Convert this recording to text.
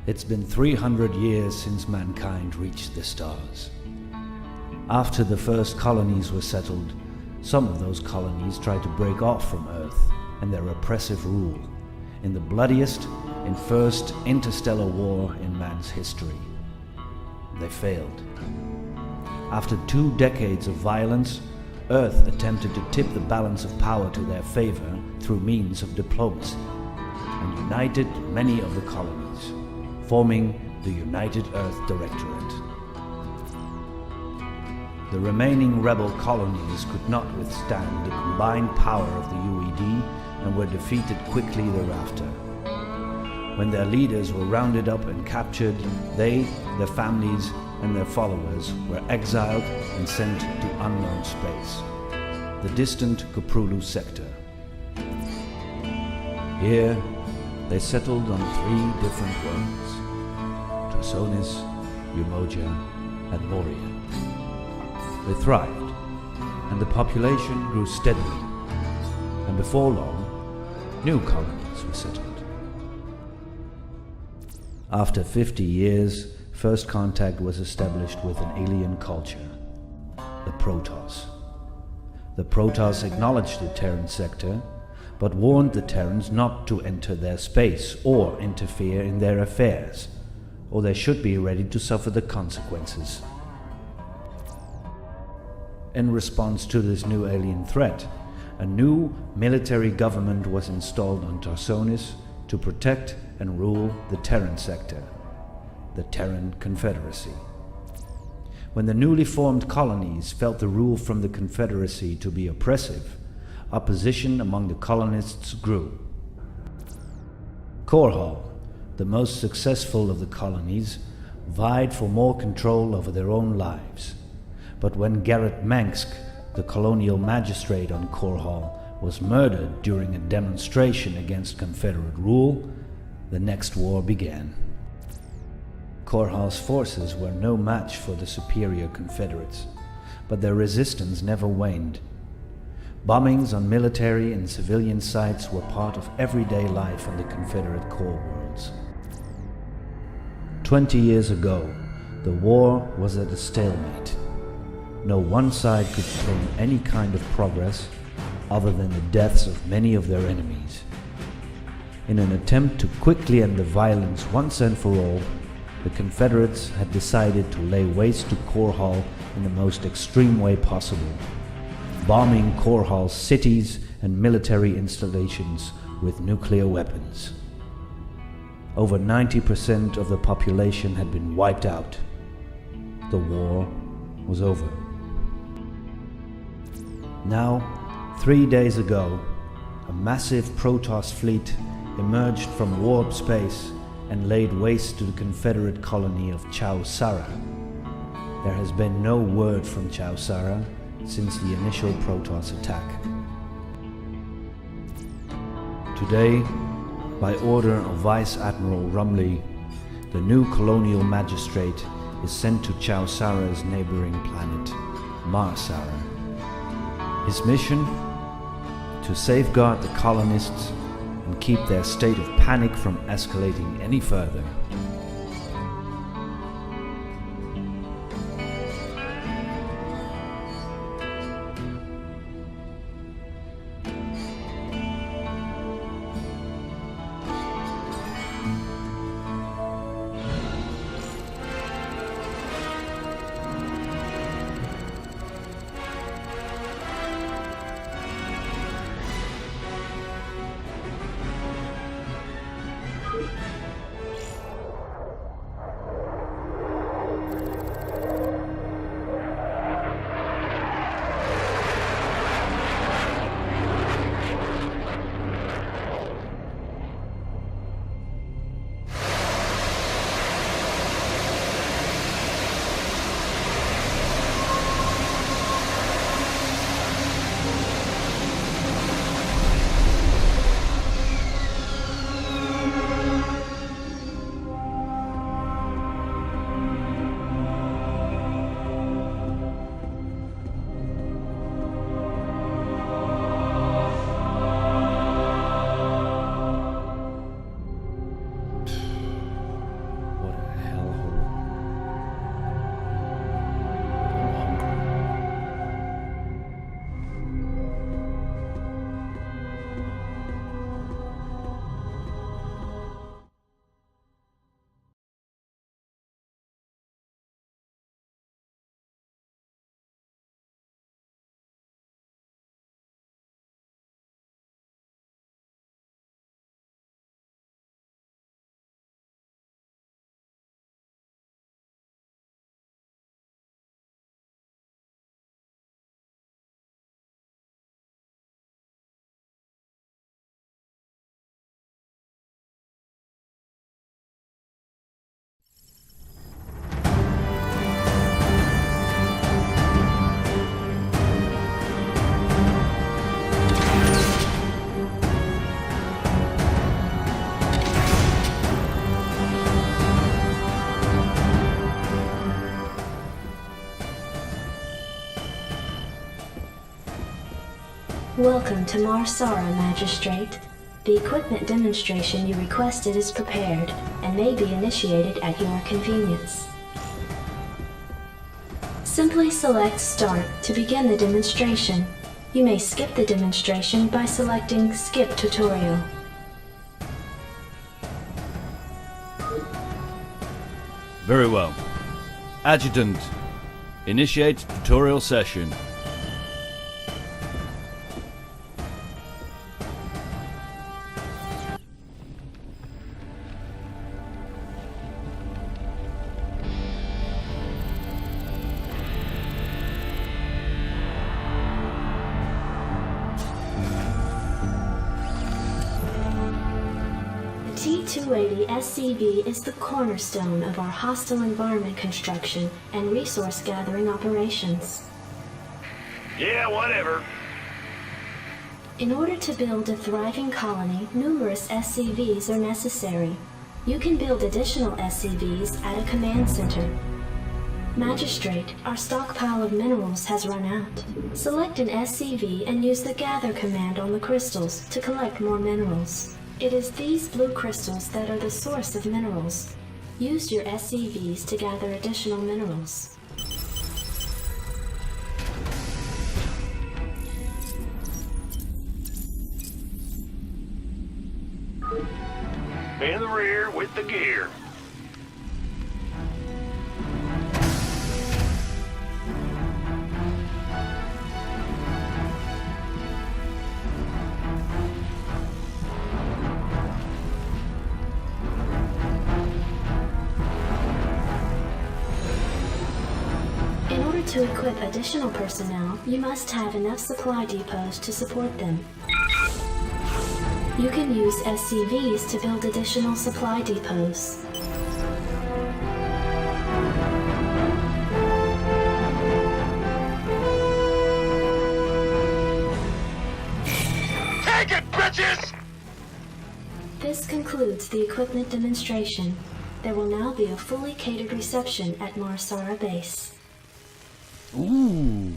It's been 300 years since mankind reached the stars. After the first colonies were settled, some of those colonies tried to break off from Earth and their oppressive rule in the bloodiest and first interstellar war in man's history. They failed. After 2 decades of violence, Earth attempted to tip the balance of power to their favor through means of diplomacy and united many of the colonies, forming the United Earth Directorate. The remaining rebel colonies could not withstand the combined power of the UED and were defeated quickly thereafter. When their leaders were rounded up and captured, they, their families, and their followers were exiled and sent to unknown space, the distant Koprulu sector. Here, they settled on 3 different worlds: Tarsonis, Umoja, and Moria. They thrived, and the population grew steadily, and before long, new colonies were settled. After 50 years, first contact was established with an alien culture, the Protoss. The Protoss acknowledged the Terran sector, but warned the Terrans not to enter their space or interfere in their affairs, or they should be ready to suffer the consequences. In response to this new alien threat, a new military government was installed on Tarsonis to protect and rule the Terran sector, the Terran Confederacy. When the newly formed colonies felt the rule from the Confederacy to be oppressive, opposition among the colonists grew. Korhal, the most successful of the colonies, vied for more control over their own lives. But when Garrett Mansk, the colonial magistrate on Korhal, was murdered during a demonstration against Confederate rule, the next war began. Korhal's forces were no match for the superior Confederates, but their resistance never waned. Bombings on military and civilian sites were part of everyday life on the Confederate core worlds. 20 years ago, the war was at a stalemate. No one side could claim any kind of progress other than the deaths of many of their enemies. In an attempt to quickly end the violence once and for all, the Confederates had decided to lay waste to Korhal in the most extreme way possible, bombing Korhal's cities and military installations with nuclear weapons. Over 90% of the population had been wiped out. The war was over. Now, 3 days ago, a massive Protoss fleet emerged from warp space and laid waste to the Confederate colony of Chau Sara. There has been no word from Chau Sara since the initial Protoss attack. Today, by order of Vice Admiral Rumley, the new colonial magistrate is sent to Chau Sara's neighboring planet, Mar-Sara. His mission? To safeguard the colonists and keep their state of panic from escalating any further. Welcome to Marsara, Magistrate. The equipment demonstration you requested is prepared and may be initiated at your convenience. Simply select Start to begin the demonstration. You may skip the demonstration by selecting Skip Tutorial. Very well. Adjutant, initiate tutorial session. T-280 SCV is the cornerstone of our hostile environment construction and resource gathering operations. Yeah, whatever. In order to build a thriving colony, numerous SCVs are necessary. You can build additional SCVs at a command center. Magistrate, our stockpile of minerals has run out. Select an SCV and use the Gather command on the crystals to collect more minerals. It is these blue crystals that are the source of minerals. Use your SCVs to gather additional minerals. In the rear with the gear. In order to equip additional personnel, you must have enough supply depots to support them. You can use SCVs to build additional supply depots. Take it, bitches! This concludes the equipment demonstration. There will now be a fully catered reception at Marsara Base. Ooh.